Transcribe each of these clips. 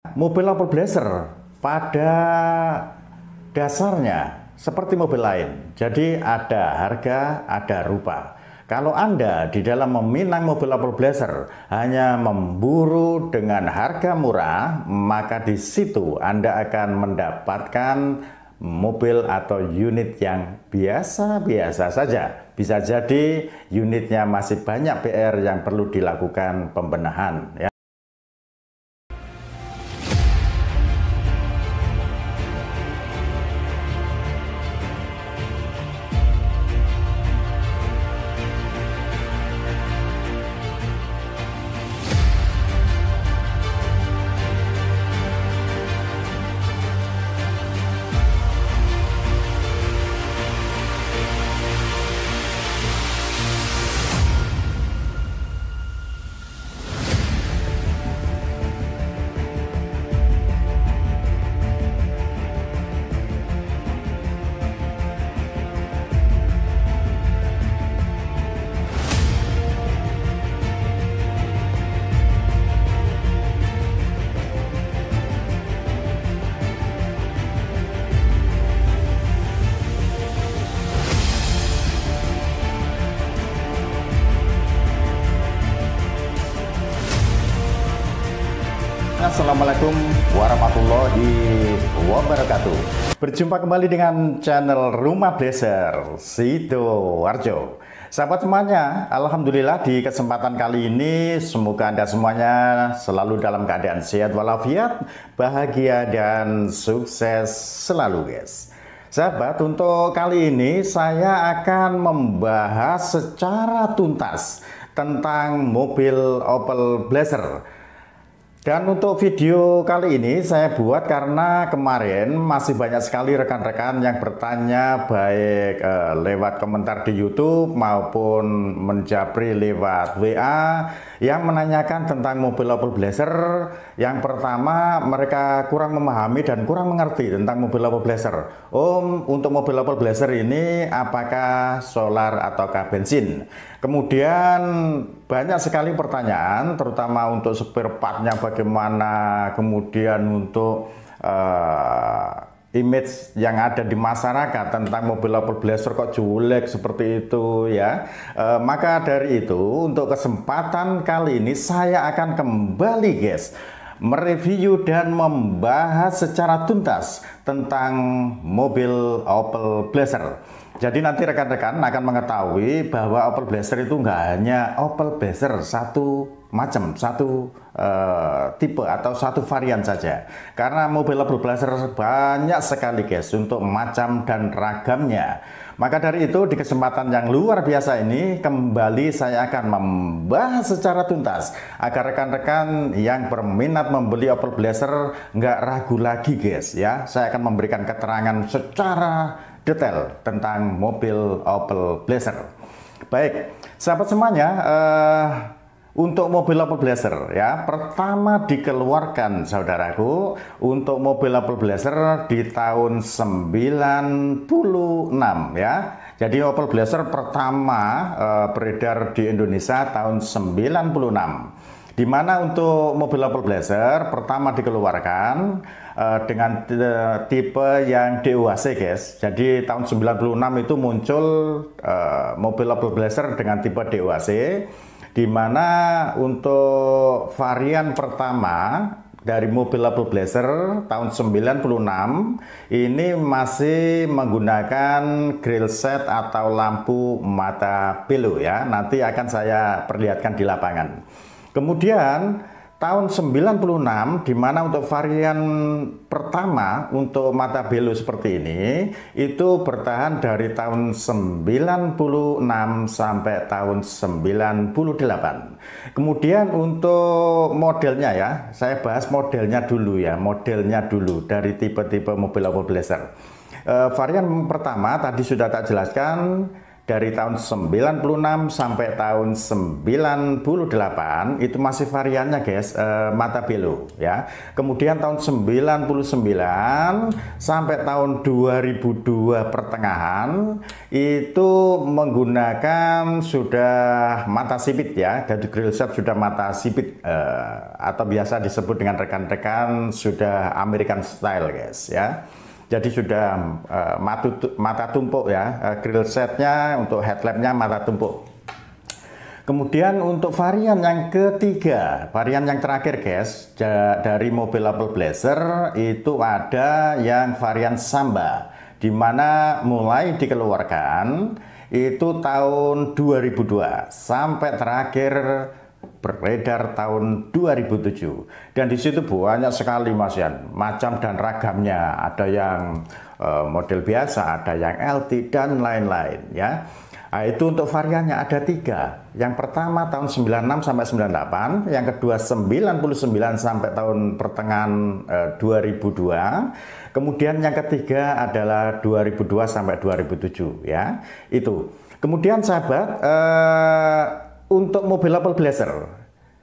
Mobil Opel Blazer pada dasarnya seperti mobil lain. Jadi ada harga, ada rupa. Kalau Anda di dalam meminang mobil Opel Blazer hanya memburu dengan harga murah, maka di situ Anda akan mendapatkan mobil atau unit yang biasa-biasa saja. Bisa jadi unitnya masih banyak PR yang perlu dilakukan pembenahan, ya. Assalamualaikum warahmatullahi wabarakatuh. Berjumpa kembali dengan channel Rumah Blazer Sidoarjo. Sahabat semuanya, alhamdulillah di kesempatan kali ini semoga Anda semuanya selalu dalam keadaan sehat walafiat, bahagia dan sukses selalu, guys. Sahabat, untuk kali ini saya akan membahas secara tuntas tentang mobil Opel Blazer. Dan untuk video kali ini saya buat karena kemarin masih banyak sekali rekan-rekan yang bertanya baik lewat komentar di YouTube maupun menjapri lewat WA yang menanyakan tentang mobil Opel Blazer. Yang pertama, mereka kurang memahami dan kurang mengerti tentang mobil Opel Blazer. Untuk mobil Opel Blazer ini apakah solar ataukah bensin? Kemudian banyak sekali pertanyaan, terutama untuk spare partnya bagaimana, kemudian untuk image yang ada di masyarakat tentang mobil Opel Blazer kok jelek seperti itu, ya. Maka dari itu, untuk kesempatan kali ini saya akan kembali, guys, mereview dan membahas secara tuntas tentang mobil Opel Blazer. Jadi nanti rekan-rekan akan mengetahui bahwa Opel Blazer itu nggak hanya Opel Blazer satu macam, satu tipe atau satu varian saja. Karena mobil Opel Blazer banyak sekali, guys, untuk macam dan ragamnya. Maka dari itu di kesempatan yang luar biasa ini kembali saya akan membahas secara tuntas agar rekan-rekan yang berminat membeli Opel Blazer nggak ragu lagi, guys, ya. Saya akan memberikan keterangan secara detail tentang mobil Opel Blazer. Baik, sahabat semuanya, untuk mobil Opel Blazer, ya, pertama dikeluarkan, saudaraku, untuk mobil Opel Blazer di tahun 96, ya. Jadi Opel Blazer pertama beredar di Indonesia tahun 96. Di mana untuk mobil Opel Blazer pertama dikeluarkan dengan tipe yang DOHC, guys. Jadi tahun 96 itu muncul mobil Opel Blazer dengan tipe DOHC, di mana untuk varian pertama dari mobil Opel Blazer tahun 96 ini masih menggunakan grill set atau lampu mata belo, ya. Nanti akan saya perlihatkan di lapangan. Kemudian tahun 96, di mana untuk varian pertama untuk mata belo seperti ini itu bertahan dari tahun 96 sampai tahun 98. Kemudian untuk modelnya, ya, saya bahas modelnya dulu, ya, modelnya dulu dari tipe-tipe mobil Opel Blazer. Varian pertama tadi sudah tak jelaskan dari tahun 96 sampai tahun 98 itu masih variannya guys, mata belo ya. Kemudian tahun 99 sampai tahun 2002 pertengahan itu menggunakan sudah mata sipit ya, jadi grill set sudah mata sipit, atau biasa disebut dengan rekan-rekan sudah American style guys ya. Jadi sudah mata tumpuk ya, grill setnya untuk headlampnya mata tumpuk. Kemudian untuk varian yang ketiga, varian yang terakhir guys, dari mobil Opel Blazer itu ada yang varian Samba, dimana mulai dikeluarkan itu tahun 2002 sampai terakhir beredar tahun 2007, dan di situ banyak sekali Mas Yan, macam dan ragamnya, ada yang model biasa, ada yang LT dan lain-lain ya. Nah, itu untuk variannya ada 3. Yang pertama tahun 96 sampai 98, yang kedua 99 sampai tahun pertengahan 2002, kemudian yang ketiga adalah 2002 sampai 2007 ya. Itu. Kemudian sahabat, untuk mobil Opel Blazer,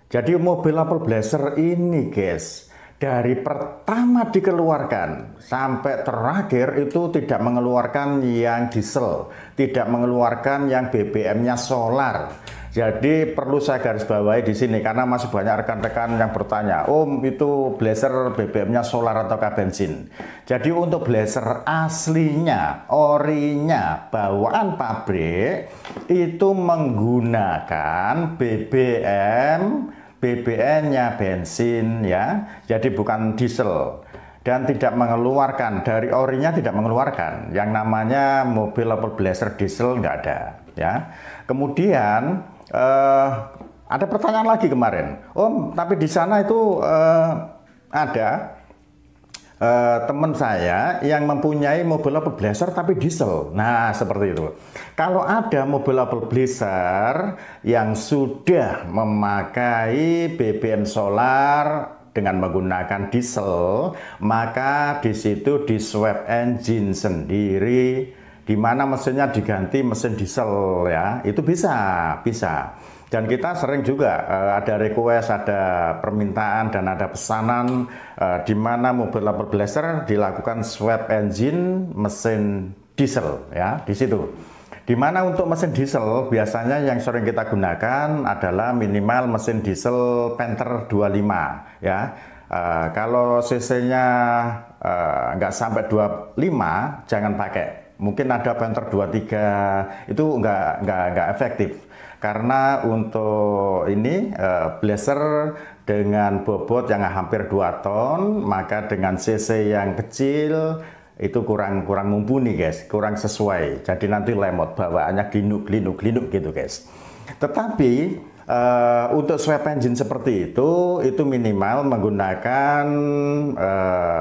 jadi mobil Opel Blazer ini guys, dari pertama dikeluarkan sampai terakhir itu tidak mengeluarkan yang diesel, tidak mengeluarkan yang BBM-nya solar. Jadi perlu saya garis bawahi di sini karena masih banyak rekan-rekan yang bertanya, Om itu Blazer BBM-nya solar ataukah bensin? Jadi untuk Blazer aslinya, orinya, bawaan pabrik itu menggunakan BBM-nya bensin ya. Jadi bukan diesel. Dan tidak mengeluarkan, dari orinya tidak mengeluarkan. Yang namanya mobil Opel Blazer diesel nggak ada ya. Kemudian ada pertanyaan lagi kemarin, Om, tapi di sana itu ada teman saya yang mempunyai mobil Opel Blazer tapi diesel. Nah, seperti itu. Kalau ada mobil Opel Blazer yang sudah memakai BBM solar dengan menggunakan diesel, maka di situ di swap engine sendiri, di mana mesinnya diganti mesin diesel ya, itu bisa. Dan kita sering juga ada request, ada permintaan dan ada pesanan di mana mobil Opel Blazer dilakukan swap engine mesin diesel ya, di situ. Di mana untuk mesin diesel biasanya yang sering kita gunakan adalah minimal mesin diesel Panther 25 ya. Kalau cc-nya nggak sampai 25 jangan pakai. Mungkin ada Panther 23, itu nggak efektif karena untuk ini Blazer dengan bobot yang hampir 2 ton, maka dengan cc yang kecil itu kurang mumpuni guys, kurang sesuai, jadi nanti lemot, bawaannya glinuk gitu guys. Tetapi untuk swap engine seperti itu minimal menggunakan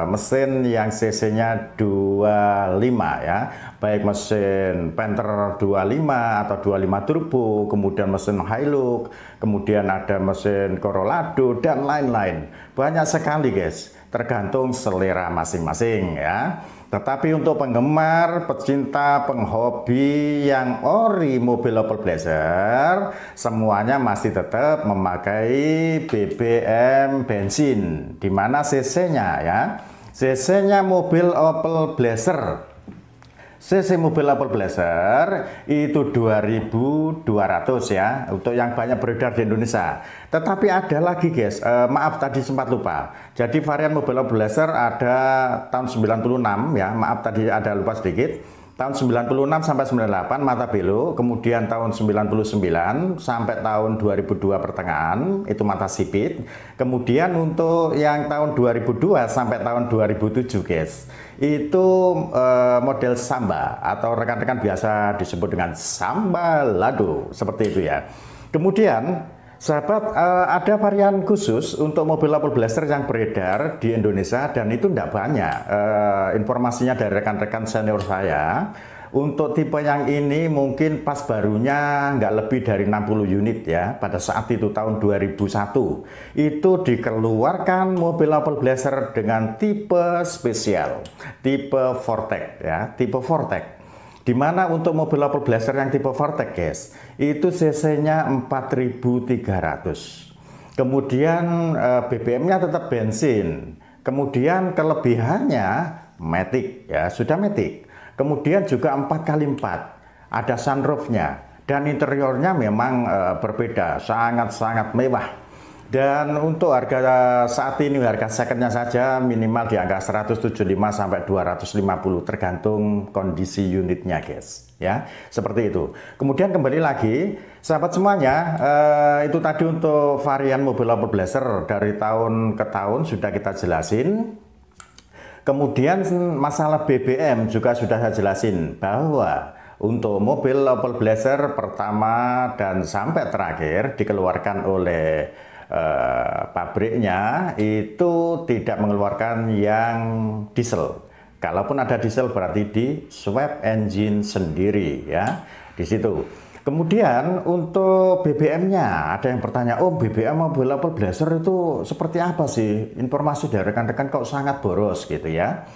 mesin yang cc-nya 25 ya, baik mesin Panther 25 atau 25 turbo, kemudian mesin Hilux, kemudian ada mesin Corolado dan lain-lain. Banyak sekali guys, tergantung selera masing-masing ya. Tetapi untuk penggemar, pecinta, penghobi yang ori mobil Opel Blazer, semuanya masih tetap memakai BBM bensin. Di mana cc-nya ya? Cc-nya mobil Opel Blazer. CC mobil Opel Blazer itu 2.200 ya, untuk yang banyak beredar di Indonesia. Tetapi ada lagi guys, maaf tadi sempat lupa. Jadi varian mobil Opel Blazer ada tahun 96 ya, maaf tadi ada lupa sedikit. Tahun 96 sampai 98 mata belo, kemudian tahun 99 sampai tahun 2002 pertengahan itu mata sipit. Kemudian untuk yang tahun 2002 sampai tahun 2007 guys, itu model Samba atau rekan-rekan biasa disebut dengan Samba Lado, seperti itu ya. Kemudian sahabat, ada varian khusus untuk mobil Opel Blazer yang beredar di Indonesia dan itu tidak banyak. Informasinya dari rekan-rekan senior saya. Untuk tipe yang ini mungkin pas barunya nggak lebih dari 60 unit ya. Pada saat itu tahun 2001 itu dikeluarkan mobil Opel Blazer dengan tipe spesial, tipe Vortec ya, tipe Vortec. Di mana untuk mobil Opel Blazer yang tipe Vortec, guys, itu cc-nya 4.300. Kemudian BBM-nya tetap bensin. Kemudian kelebihannya matic, ya sudah matic. Kemudian juga 4x4, ada sunroofnya, dan interiornya memang berbeda, sangat-sangat mewah. Dan untuk harga saat ini, harga secondnya saja minimal di angka 175 sampai 250 tergantung kondisi unitnya, guys. Ya, seperti itu. Kemudian kembali lagi, sahabat semuanya, itu tadi untuk varian mobil Opel Blazer dari tahun ke tahun sudah kita jelasin. Kemudian masalah BBM juga sudah saya jelasin bahwa untuk mobil Opel Blazer pertama dan sampai terakhir dikeluarkan oleh pabriknya itu tidak mengeluarkan yang diesel. Kalaupun ada diesel berarti di swap engine sendiri, ya di situ. Kemudian untuk BBM-nya ada yang bertanya, oh BBM mobil Opel Blazer itu seperti apa sih? Informasi dari rekan-rekan kok sangat boros gitu ya.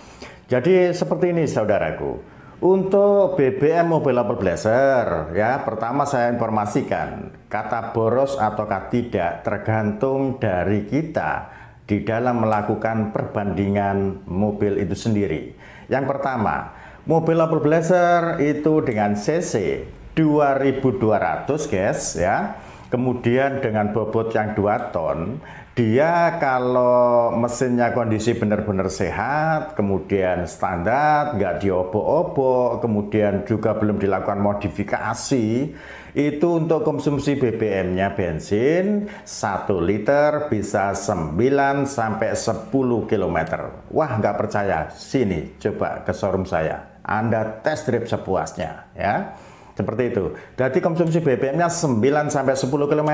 Jadi seperti ini saudaraku. Untuk BBM mobil Opel Blazer, ya pertama saya informasikan kata boros ataukah tidak tergantung dari kita di dalam melakukan perbandingan mobil itu sendiri. Yang pertama, mobil Opel Blazer itu dengan cc 2200, guys, ya. Kemudian dengan bobot yang 2 ton, dia kalau mesinnya kondisi benar-benar sehat, kemudian standar, nggak diobok-obok, kemudian juga belum dilakukan modifikasi, itu untuk konsumsi BBM-nya bensin 1 liter bisa 9 sampai 10 km. Wah, nggak percaya? Sini, coba ke showroom saya. Anda test drive sepuasnya, ya. Seperti itu. Jadi konsumsi BBM-nya 9 sampai 10 km.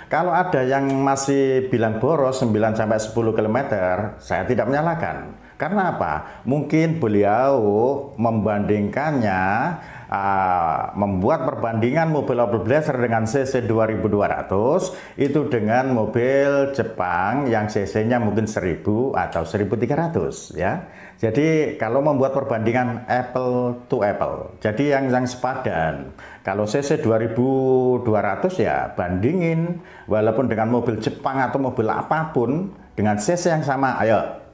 Kalau ada yang masih bilang boros 9 sampai 10 km, saya tidak menyalahkan. Karena apa? Mungkin beliau membandingkannya, membuat perbandingan mobil Opel Blazer dengan cc 2200 itu dengan mobil Jepang yang cc-nya mungkin 1000 atau 1300, ya. Jadi kalau membuat perbandingan apple to apple, jadi yang sepadan. Kalau cc 2200 ya bandingin, walaupun dengan mobil Jepang atau mobil apapun dengan cc yang sama, ayo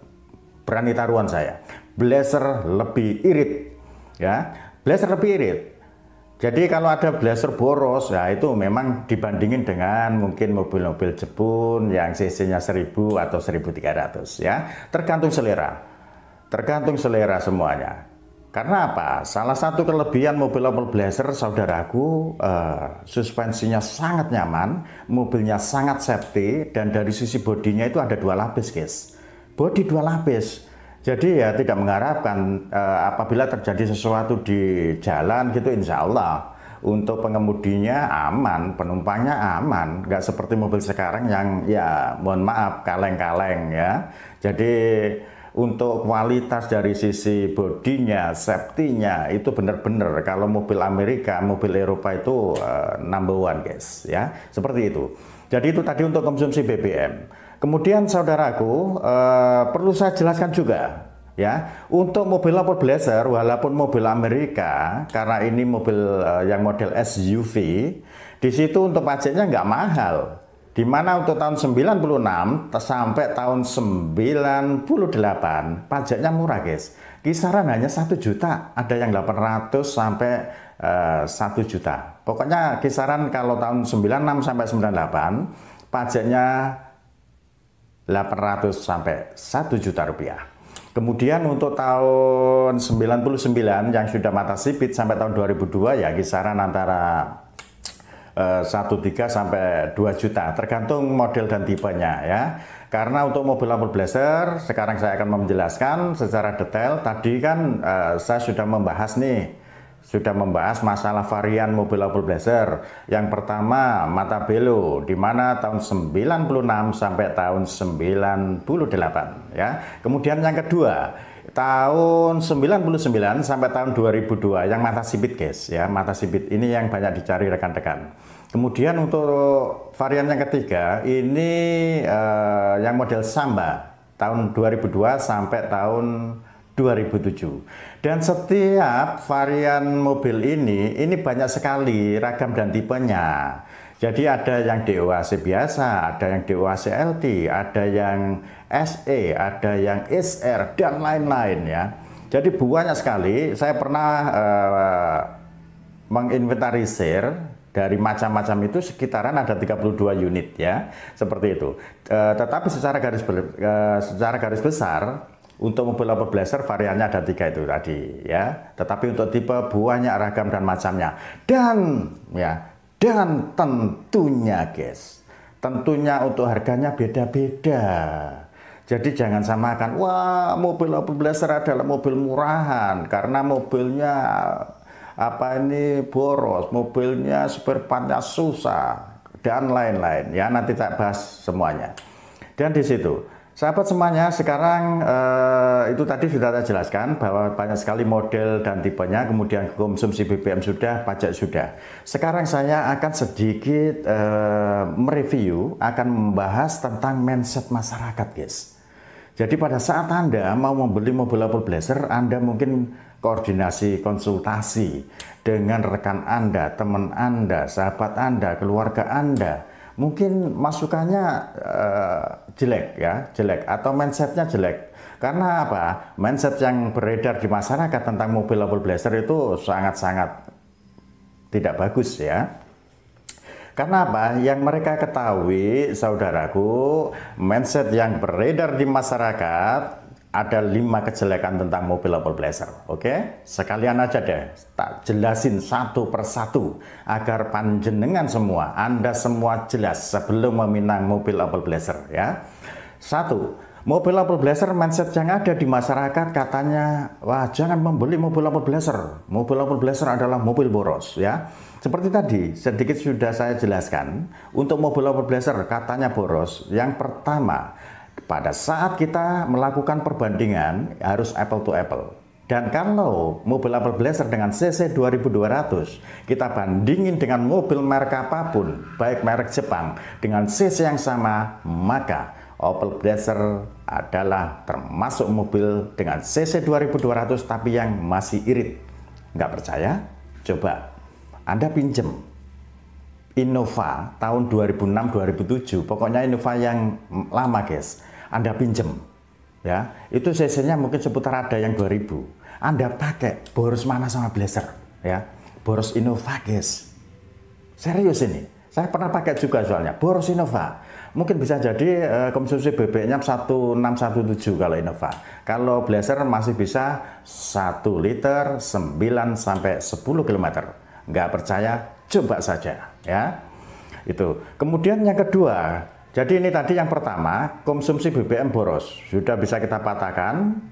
berani taruhan saya, Blazer lebih irit, ya. Blazer lebih irit. Jadi kalau ada Blazer boros, ya itu memang dibandingin dengan mungkin mobil-mobil Jepun yang cc-nya 1000 atau 1300, ya. Tergantung selera. Tergantung selera semuanya. Karena apa? Salah satu kelebihan mobil Opel Blazer, saudaraku, suspensinya sangat nyaman, mobilnya sangat safety, dan dari sisi bodinya itu ada 2 lapis, guys. Bodi 2 lapis. Jadi ya tidak mengharapkan apabila terjadi sesuatu di jalan gitu, insya Allah untuk pengemudinya aman, penumpangnya aman, nggak seperti mobil sekarang yang ya mohon maaf kaleng-kaleng, ya. Jadi untuk kualitas dari sisi bodinya, safety-nya itu benar-benar kalau mobil Amerika, mobil Eropa itu number one, guys, ya. Seperti itu. Jadi itu tadi untuk konsumsi BBM. Kemudian saudaraku, perlu saya jelaskan juga, ya, untuk mobil Opel Blazer walaupun mobil Amerika, karena ini mobil yang model SUV, di situ untuk pajaknya nggak mahal. Dimana untuk tahun 96 sampai tahun 98 pajaknya murah, guys. Kisaran hanya 1 juta, ada yang 800 sampai 1 juta. Pokoknya kisaran kalau tahun 96 sampai 98 pajaknya 800 sampai 1 juta rupiah. Kemudian untuk tahun 99 yang sudah mata sipit sampai tahun 2002 ya kisaran antara 1,3 sampai 2 juta tergantung model dan tipenya, ya. Karena untuk mobil Opel Blazer sekarang saya akan menjelaskan secara detail. Tadi kan saya sudah membahas masalah varian mobil Opel Blazer. Yang pertama Mata Belo, di mana tahun 96 sampai tahun 98, ya. Kemudian yang kedua tahun 99 sampai tahun 2002 yang mata sipit, guys, ya. Mata sipit ini yang banyak dicari rekan-rekan. Kemudian untuk varian yang ketiga ini yang model Samba tahun 2002 sampai tahun 2007. Dan setiap varian mobil ini banyak sekali ragam dan tipenya. Jadi ada yang DOHC biasa, ada yang DOHC LT, ada yang SE, ada yang SR, dan lain-lain ya. Jadi banyak sekali. Saya pernah menginventarisir dari macam-macam itu sekitaran ada 32 unit ya, seperti itu. Tetapi secara garis besar untuk mobil Opel Blazer variannya ada 3 itu tadi ya. Tetapi untuk tipe banyak ragam dan macamnya. Dan tentunya guys, tentunya untuk harganya beda-beda. Jadi jangan samakan, wah mobil Opel Blazer adalah mobil murahan karena mobilnya boros, mobilnya spare partnya susah dan lain-lain ya. Nanti saya bahas semuanya. Dan di situ sahabat semuanya, sekarang itu tadi sudah saya jelaskan bahwa banyak sekali model dan tipenya, kemudian konsumsi BBM sudah, pajak sudah. Sekarang saya akan sedikit mereview, akan membahas tentang mindset masyarakat guys. Jadi pada saat Anda mau membeli mobil Opel Blazer, Anda mungkin koordinasi, konsultasi dengan rekan Anda, teman Anda, sahabat Anda, keluarga Anda. Mungkin masukannya jelek ya, jelek atau mindsetnya jelek. Karena apa? Mindset yang beredar di masyarakat tentang mobil Opel Blazer itu sangat-sangat tidak bagus ya. Karena apa? Yang mereka ketahui, saudaraku, mindset yang beredar di masyarakat ada 5 kejelekan tentang mobil Opel Blazer. Oke? Sekalian aja deh, tak jelasin satu persatu agar panjenengan semua, Anda semua jelas sebelum meminang mobil Opel Blazer ya. 1. Mobil Opel Blazer, mindset yang ada di masyarakat katanya, wah jangan membeli mobil Opel Blazer. Mobil Opel Blazer adalah mobil boros ya. Seperti tadi, sedikit sudah saya jelaskan, untuk mobil Opel Blazer katanya boros. Yang pertama, pada saat kita melakukan perbandingan harus apple to apple. Dan kalau mobil Opel Blazer dengan CC 2200 kita bandingin dengan mobil merek apapun, baik merek Jepang dengan CC yang sama, maka Opel Blazer adalah termasuk mobil dengan CC 2200 tapi yang masih irit. Nggak percaya? Coba Anda pinjem Innova tahun 2006-2007, pokoknya Innova yang lama guys, Anda pinjem ya, itu cc-nya mungkin seputar ada yang 2000. Anda pakai, boros mana sama Blazer ya, boros Innova guys, serius ini, saya pernah pakai juga soalnya, boros Innova. Mungkin bisa jadi konsumsi BBM-nya 1617 kalau Innova. Kalau Blazer masih bisa 1 liter 9 sampai 10 km. Nggak percaya, coba saja ya. Itu. Kemudian yang kedua, jadi ini tadi yang pertama, konsumsi BBM boros. Sudah bisa kita patahkan.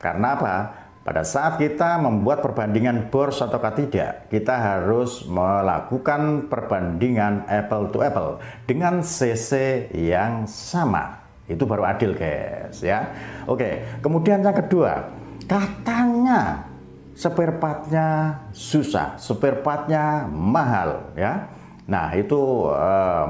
Karena apa? Pada saat kita membuat perbandingan boros atau tidak, kita harus melakukan perbandingan apple to apple dengan CC yang sama. Itu baru adil guys ya. Oke, kemudian yang kedua, katanya spare partnya susah, spare partnya mahal ya. Nah itu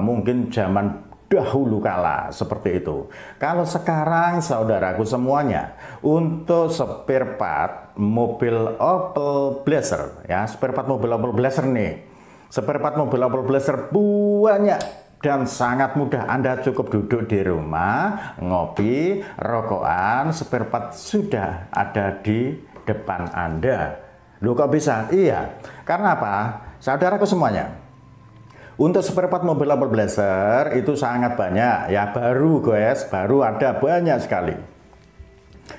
mungkin zaman dahulu kala seperti itu. Kalau sekarang saudaraku semuanya, untuk spare part mobil Opel Blazer ya, spare part mobil Opel Blazer nih, spare part mobil Opel Blazer banyak dan sangat mudah. Anda cukup duduk di rumah, ngopi, rokokan, spare part sudah ada di depan Anda. Loh kok bisa? Iya, karena apa? Saudaraku semuanya, untuk spare part mobil Opel Blazer itu sangat banyak ya, baru guys, baru ada banyak sekali.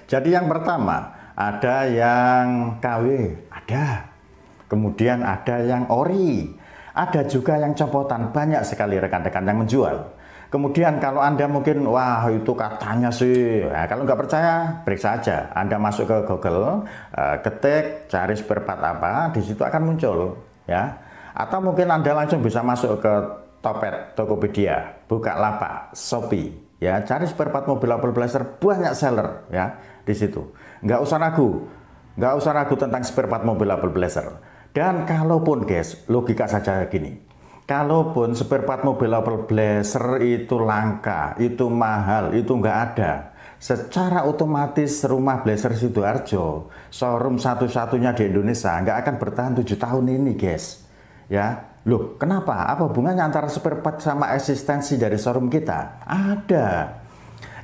Jadi yang pertama, ada yang KW, ada. Kemudian ada yang ori, ada juga yang copotan, banyak sekali rekan-rekan yang menjual. Kemudian kalau Anda mungkin, wah itu katanya sih, nah, kalau nggak percaya, periksa aja. Anda masuk ke Google, ketik, cari spare part apa, di situ akan muncul ya. Atau mungkin Anda langsung bisa masuk ke Topet, Tokopedia, Bukalapak, Shopee, ya cari spare part mobil Opel Blazer, banyak seller ya di situ. Nggak usah ragu tentang spare part mobil Opel Blazer. Dan kalaupun guys, logika saja gini, kalaupun spare part mobil Opel Blazer itu langka, itu mahal, itu nggak ada, secara otomatis rumah Blazer Sidoarjo, showroom satu-satunya di Indonesia, nggak akan bertahan 7 tahun ini, guys. Ya, loh, kenapa? Apa hubungannya antara spare part sama eksistensi dari showroom kita? Ada.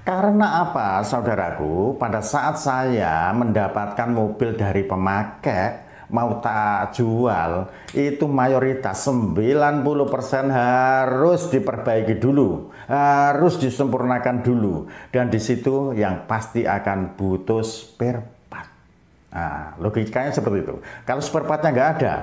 Karena apa, saudaraku? Pada saat saya mendapatkan mobil dari pemakai, mau tak jual, itu mayoritas 90% harus diperbaiki dulu, harus disempurnakan dulu, dan di situ yang pasti akan butuh spare part. Nah, logikanya seperti itu. Kalau spare partnya nggak ada,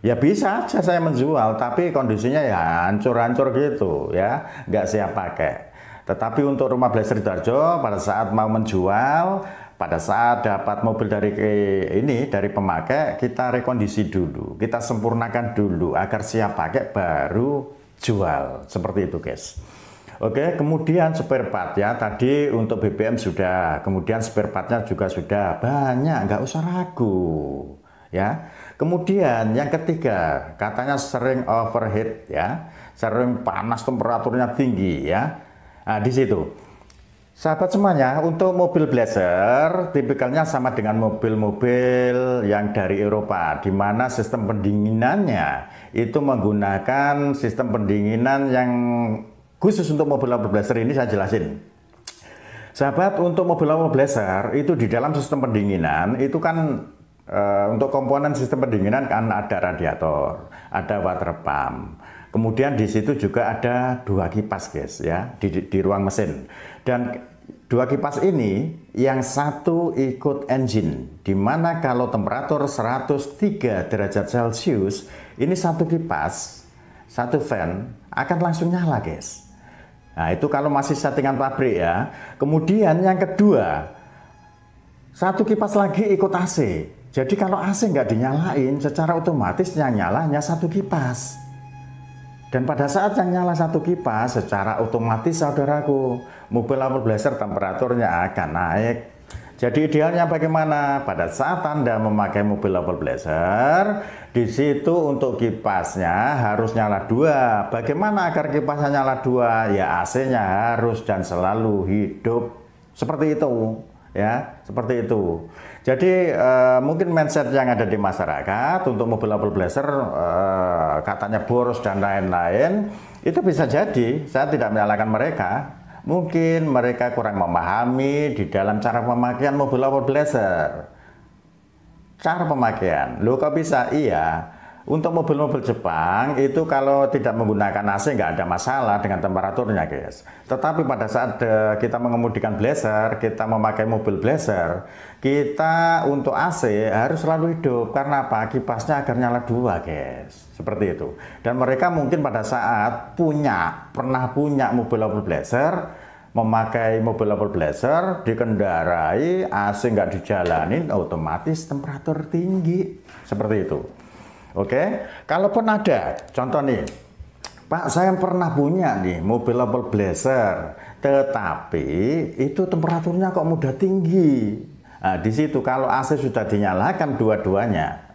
ya bisa aja saya menjual, tapi kondisinya ya hancur-hancur gitu ya, nggak siap pakai. Tetapi untuk rumah Blazer Sidoarjo, pada saat mau menjual, pada saat dapat mobil dari pemakai, kita rekondisi dulu, kita sempurnakan dulu agar siap pakai baru jual. Seperti itu, guys. Oke, kemudian spare part ya, tadi untuk BBM sudah, kemudian spare partnya juga sudah banyak, nggak usah ragu ya. Kemudian yang ketiga, katanya sering overheat ya, sering panas, temperaturnya tinggi ya. Nah, di situ, sahabat semuanya, untuk mobil Blazer tipikalnya sama dengan mobil-mobil yang dari Eropa, di mana sistem pendinginannya itu menggunakan sistem pendinginan yang khusus untuk mobil-mobil Blazer ini saya jelasin. Sahabat, untuk mobil-mobil Blazer itu di dalam sistem pendinginan itu kan untuk komponen sistem pendinginan kan ada radiator, ada water pump. Kemudian di situ juga ada 2 kipas, guys ya, di ruang mesin. Dan 2 kipas ini yang satu ikut engine, di mana kalau temperatur 103 derajat Celcius, ini satu kipas, satu fan akan langsung nyala, guys. Nah, itu kalau masih settingan pabrik ya. Kemudian yang kedua, satu kipas lagi ikut AC. Jadi kalau AC nggak dinyalain, secara otomatis yang nyala hanya satu kipas. Dan pada saat yang nyala satu kipas, secara otomatis saudaraku, mobil Blazer temperaturnya akan naik. Jadi idealnya bagaimana? Pada saat Anda memakai mobil Blazer, di situ untuk kipasnya harus nyala 2. Bagaimana agar kipasnya nyala 2? Ya AC-nya harus dan selalu hidup. Seperti itu. Ya, seperti itu. Jadi mungkin mindset yang ada di masyarakat untuk mobil Blazer katanya boros dan lain-lain, itu bisa jadi, saya tidak menyalahkan mereka, mungkin mereka kurang memahami di dalam cara pemakaian mobil Blazer. Cara pemakaian, loh kok bisa? Iya, untuk mobil-mobil Jepang itu kalau tidak menggunakan AC nggak ada masalah dengan temperaturnya, guys. Tetapi pada saat kita mengemudikan Blazer, kita memakai mobil Blazer, kita untuk AC harus selalu hidup. Karena apa? Kipasnya agar nyala 2, guys. Seperti itu. Dan mereka mungkin pada saat pernah punya mobil Blazer, memakai mobil Blazer, dikendarai, AC nggak dijalanin, otomatis temperatur tinggi. Seperti itu. Oke, kalaupun ada, contoh nih, Pak, saya pernah punya nih mobil Blazer, tetapi itu temperaturnya kok mudah tinggi. Nah, di situ kalau AC sudah dinyalakan dua-duanya,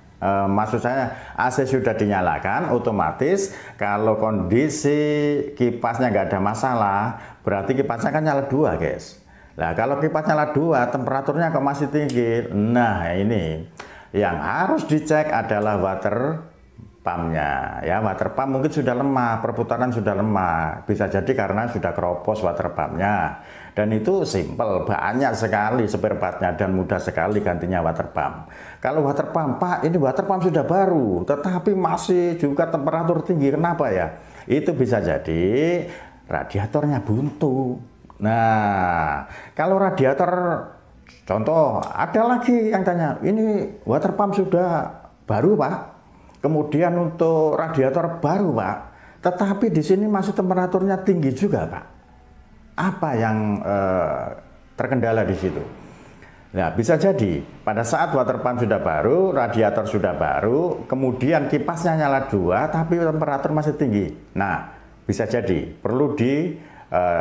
maksud saya AC sudah dinyalakan, otomatis kalau kondisi kipasnya nggak ada masalah, berarti kipasnya kan nyala 2, guys. Nah, kalau kipas nyala 2, temperaturnya kok masih tinggi. Nah, ini yang harus dicek adalah water pumpnya ya. Water pump mungkin sudah lemah, perputaran sudah lemah, bisa jadi karena sudah keropos water pumpnya. Dan itu simple, banyak sekali spare partnya dan mudah sekali gantinya water pump. Kalau water pump, Pak, ini water pump sudah baru tetapi masih juga temperatur tinggi, kenapa ya? Itu bisa jadi radiatornya buntu. Nah, kalau radiator, contoh, ada lagi yang tanya, ini water pump sudah baru, Pak. Kemudian untuk radiator baru, Pak. Tetapi di sini masih temperaturnya tinggi juga, Pak. Apa yang terkendala di situ? Nah, bisa jadi pada saat water pump sudah baru, radiator sudah baru, kemudian kipasnya nyala 2, tapi temperatur masih tinggi. Nah, bisa jadi perlu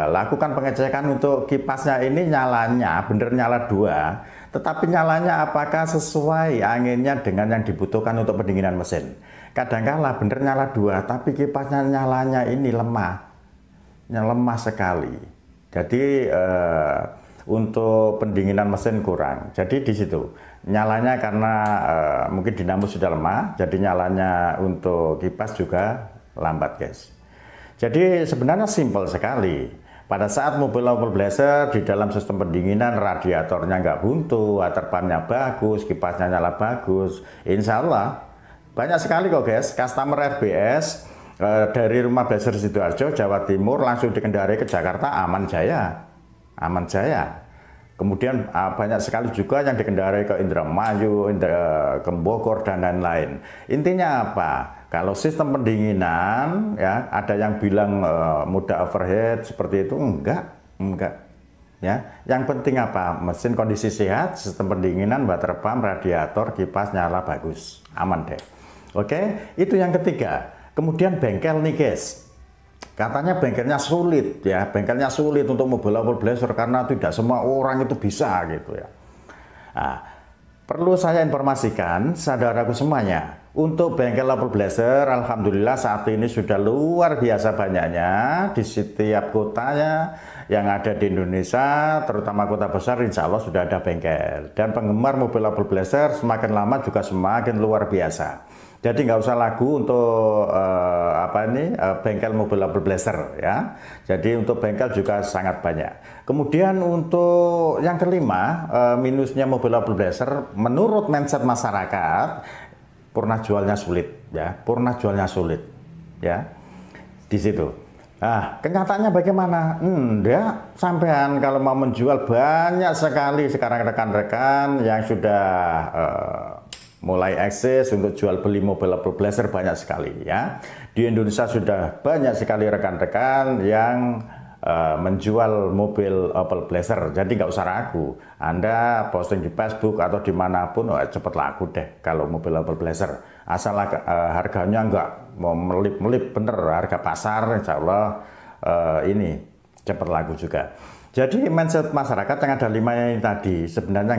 lakukan pengecekan untuk kipasnya ini nyalanya bener nyala 2, tetapi nyalanya apakah sesuai anginnya dengan yang dibutuhkan untuk pendinginan mesin. Kadangkala bener nyala 2, tapi kipasnya nyalanya ini lemah sekali. Jadi untuk pendinginan mesin kurang. Jadi di situ nyalanya karena mungkin dinamo sudah lemah, jadi nyalanya untuk kipas juga lambat guys. Jadi sebenarnya simpel sekali. Pada saat mobil open blazer di dalam sistem pendinginan, radiatornya nggak buntu, water pumpnya bagus, kipasnya nyala bagus, insya Allah banyak sekali kok guys customer RBS dari rumah Blazer Sidoarjo, Jawa Timur langsung dikendarai ke Jakarta aman jaya, aman jaya. Kemudian banyak sekali juga yang dikendarai ke Indramayu, ke Bogor dan lain-lain. Intinya apa? Kalau sistem pendinginan ya ada yang bilang mudah overheat seperti itu, enggak. Ya, yang penting apa? Mesin kondisi sehat, sistem pendinginan, water pump, radiator, kipas nyala bagus, aman deh. Oke, itu yang ketiga. Kemudian bengkel nih guys. Katanya bengkelnya sulit ya, bengkelnya sulit untuk mobil open blazer karena tidak semua orang itu bisa gitu ya. Nah, perlu saya informasikan saudaraku semuanya, untuk bengkel open blazer alhamdulillah saat ini sudah luar biasa banyaknya di setiap kotanya yang ada di Indonesia, terutama kota besar insya Allah sudah ada bengkel. Dan penggemar mobil open blazer semakin lama juga semakin luar biasa. Jadi nggak usah lagu untuk bengkel mobil open blazer ya. Jadi untuk bengkel juga sangat banyak. Kemudian untuk yang kelima, minusnya mobil open blazer menurut mindset masyarakat, purna jualnya sulit ya, purna jualnya sulit ya. Di situ. Nah, kenyataannya bagaimana? Enggak, sampean kalau mau menjual banyak sekali sekarang rekan-rekan yang sudah mulai eksis untuk jual beli mobil open blazer banyak sekali ya. Di Indonesia sudah banyak sekali rekan-rekan yang menjual mobil open blazer. Jadi nggak usah ragu. Anda posting di Facebook atau dimanapun, cepet laku deh kalau mobil open blazer. Asal harganya nggak mau melip-melip bener harga pasar, insya Allah ini cepet laku juga. Jadi mindset masyarakat yang ada 5 ini tadi sebenarnya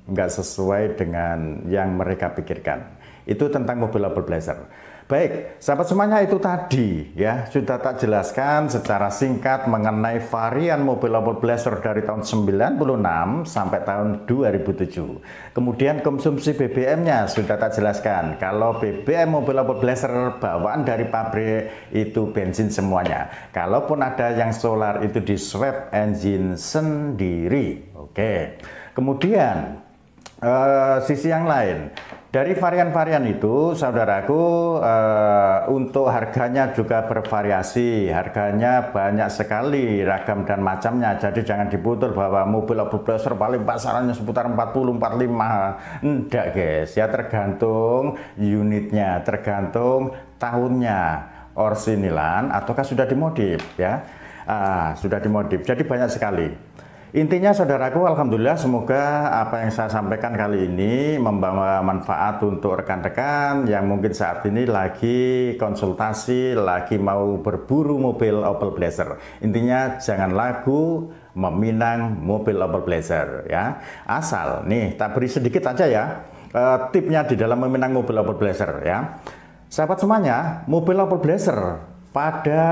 nggak sesuai dengan yang mereka pikirkan. Itu tentang mobil open blazer. Baik, sahabat semuanya, itu tadi ya sudah tak jelaskan secara singkat mengenai varian mobil open blazer dari tahun 96 sampai tahun 2007. Kemudian konsumsi BBM-nya sudah tak jelaskan. Kalau BBM mobil open blazer bawaan dari pabrik itu bensin semuanya. Kalaupun ada yang solar itu di swap engine sendiri. Oke. Kemudian sisi yang lain, dari varian-varian itu saudaraku, untuk harganya juga bervariasi, harganya banyak sekali ragam dan macamnya. Jadi jangan diputar bahwa mobil open blazer paling pasarannya seputar 40-45, enggak guys ya, tergantung unitnya, tergantung tahunnya, orsinilan ataukah sudah dimodif ya. Sudah dimodif, jadi banyak sekali. Intinya saudaraku, alhamdulillah semoga apa yang saya sampaikan kali ini membawa manfaat untuk rekan-rekan yang mungkin saat ini lagi konsultasi, lagi mau berburu mobil open blazer. Intinya jangan lagu meminang mobil open blazer ya. Asal nih tak beri sedikit aja ya tipnya di dalam meminang mobil open blazer ya. Sahabat semuanya, mobil open blazer pada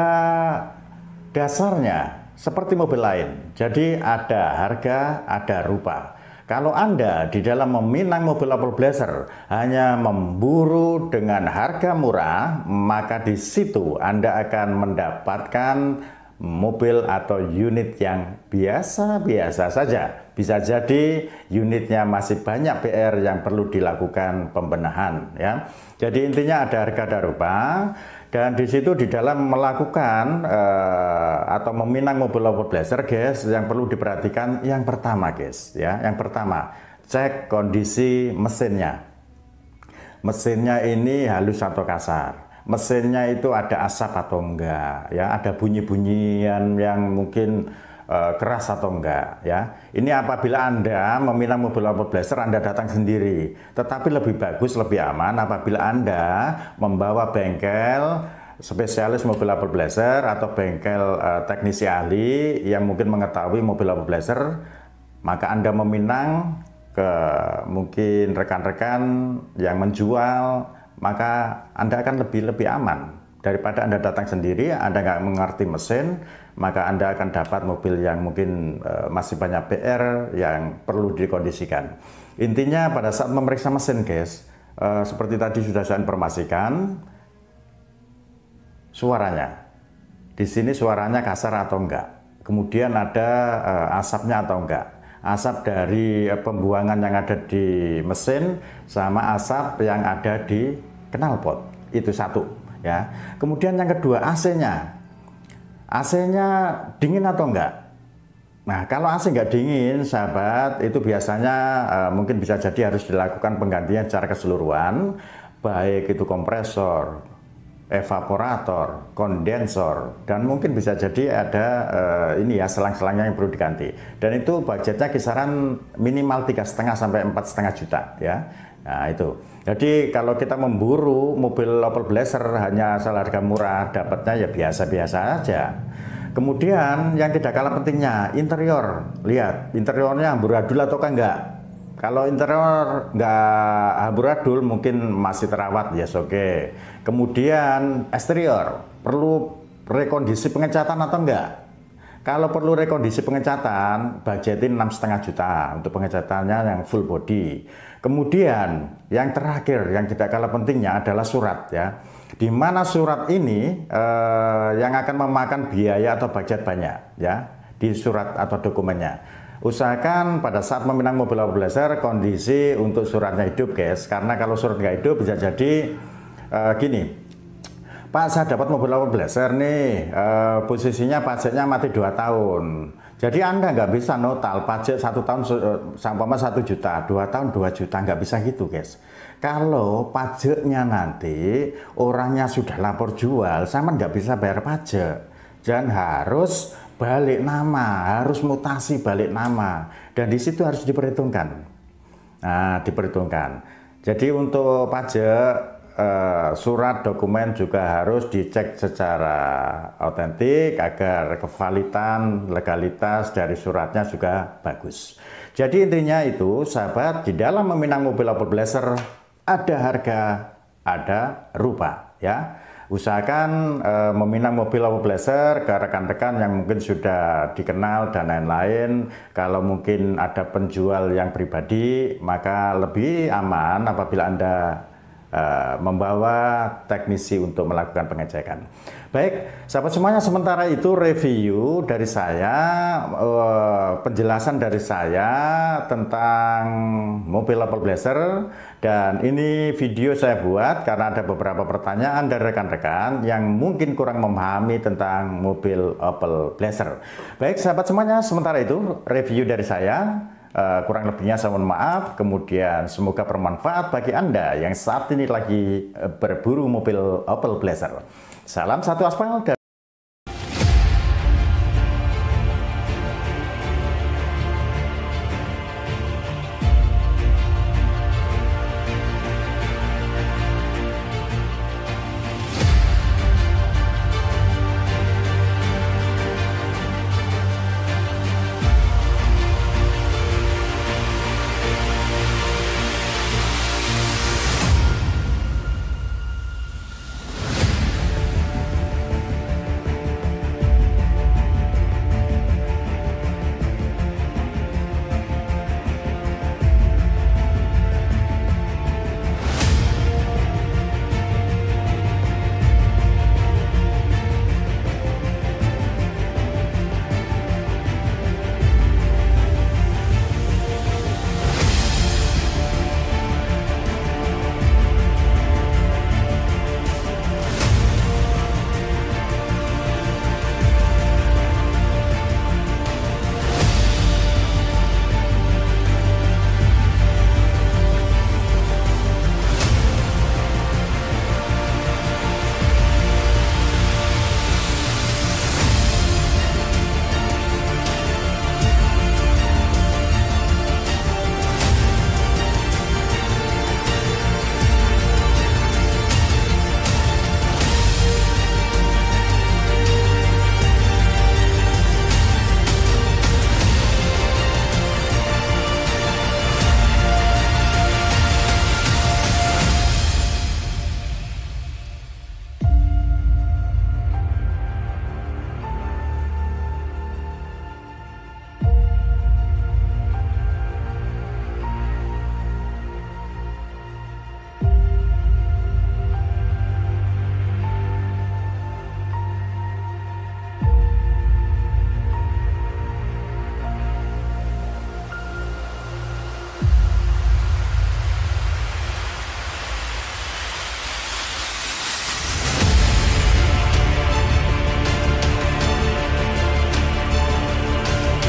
dasarnya seperti mobil lain, jadi ada harga, ada rupa. Kalau Anda di dalam meminang mobil open blazer hanya memburu dengan harga murah, maka di situ Anda akan mendapatkan mobil atau unit yang biasa-biasa saja. Bisa jadi unitnya masih banyak PR yang perlu dilakukan pembenahan ya. Jadi intinya ada harga, ada rupa. Dan di situ di dalam melakukan atau meminang mobil open blazer guys, yang perlu diperhatikan yang pertama guys ya, yang pertama cek kondisi mesinnya. Mesinnya ini halus atau kasar, mesinnya itu ada asap atau enggak ya, ada bunyi-bunyian yang mungkin keras atau enggak ya. Ini apabila Anda meminang mobil open blazer Anda datang sendiri, tetapi lebih bagus, lebih aman apabila Anda membawa bengkel spesialis mobil open blazer atau bengkel teknisi ahli yang mungkin mengetahui mobil open blazer, maka Anda meminang ke mungkin rekan-rekan yang menjual, maka Anda akan lebih aman Daripada Anda datang sendiri, Anda nggak mengerti mesin, maka Anda akan dapat mobil yang mungkin masih banyak PR yang perlu dikondisikan. Intinya pada saat memeriksa mesin, guys, seperti tadi sudah saya informasikan, suaranya. Di sini suaranya kasar atau enggak. Kemudian ada asapnya atau enggak. Asap dari pembuangan yang ada di mesin sama asap yang ada di knalpot. Itu satu. Ya. Kemudian yang kedua, AC-nya. AC-nya dingin atau enggak? Nah, kalau AC nggak dingin, sahabat, itu biasanya mungkin bisa jadi harus dilakukan penggantian secara keseluruhan, baik itu kompresor, evaporator, kondensor, dan mungkin bisa jadi ada ini ya selang-selangnya yang perlu diganti. Dan itu budgetnya kisaran minimal 3,5 sampai 4,5 juta ya. Nah itu. Jadi kalau kita memburu mobil Opel Blazer hanya asal harga murah, dapatnya ya biasa-biasa aja. Kemudian yang tidak kalah pentingnya interior. Lihat interiornya amburadul atau enggak. Kalau interior nggak amburadul mungkin masih terawat, ya oke. Kemudian eksterior perlu rekondisi pengecatan atau enggak? Kalau perlu rekondisi pengecatan, budgetin 6,5 juta untuk pengecatannya yang full body. Kemudian yang terakhir yang tidak kalah pentingnya adalah surat ya. Di mana surat ini yang akan memakan biaya atau budget banyak ya di surat atau dokumennya. Usahakan pada saat meminang mobil Opel Blazer kondisi untuk suratnya hidup, guys. Karena kalau surat nggak hidup bisa jadi gini, Pak, saya dapat mobil Opel Blazer nih, posisinya pajaknya mati 2 tahun. Jadi Anda nggak bisa notal pajak 1 tahun sama 1 juta, 2 tahun 2 juta, nggak bisa gitu, guys. Kalau pajaknya nanti orangnya sudah lapor jual, sama nggak bisa bayar pajak. Dan harus balik nama, harus mutasi balik nama. Dan di situ harus diperhitungkan. Nah, diperhitungkan. Jadi untuk pajak, surat dokumen juga harus dicek secara otentik agar kevalitan, legalitas dari suratnya juga bagus. Jadi intinya itu, sahabat, di dalam meminang mobil Opel Blazer ada harga, ada rupa, ya. Usahakan meminang mobil Opel Blazer ke rekan-rekan yang mungkin sudah dikenal dan lain-lain. Kalau mungkin ada penjual yang pribadi, maka lebih aman apabila Anda membawa teknisi untuk melakukan pengecekan. Baik, sahabat semuanya, sementara itu review dari saya, penjelasan dari saya tentang mobil Opel Blazer, dan ini video saya buat karena ada beberapa pertanyaan dari rekan-rekan yang mungkin kurang memahami tentang mobil Opel Blazer. Baik, sahabat semuanya, sementara itu review dari saya. Kurang lebihnya saya mohon maaf. Kemudian semoga bermanfaat bagi Anda yang saat ini lagi berburu mobil Opel Blazer. Salam satu aspal.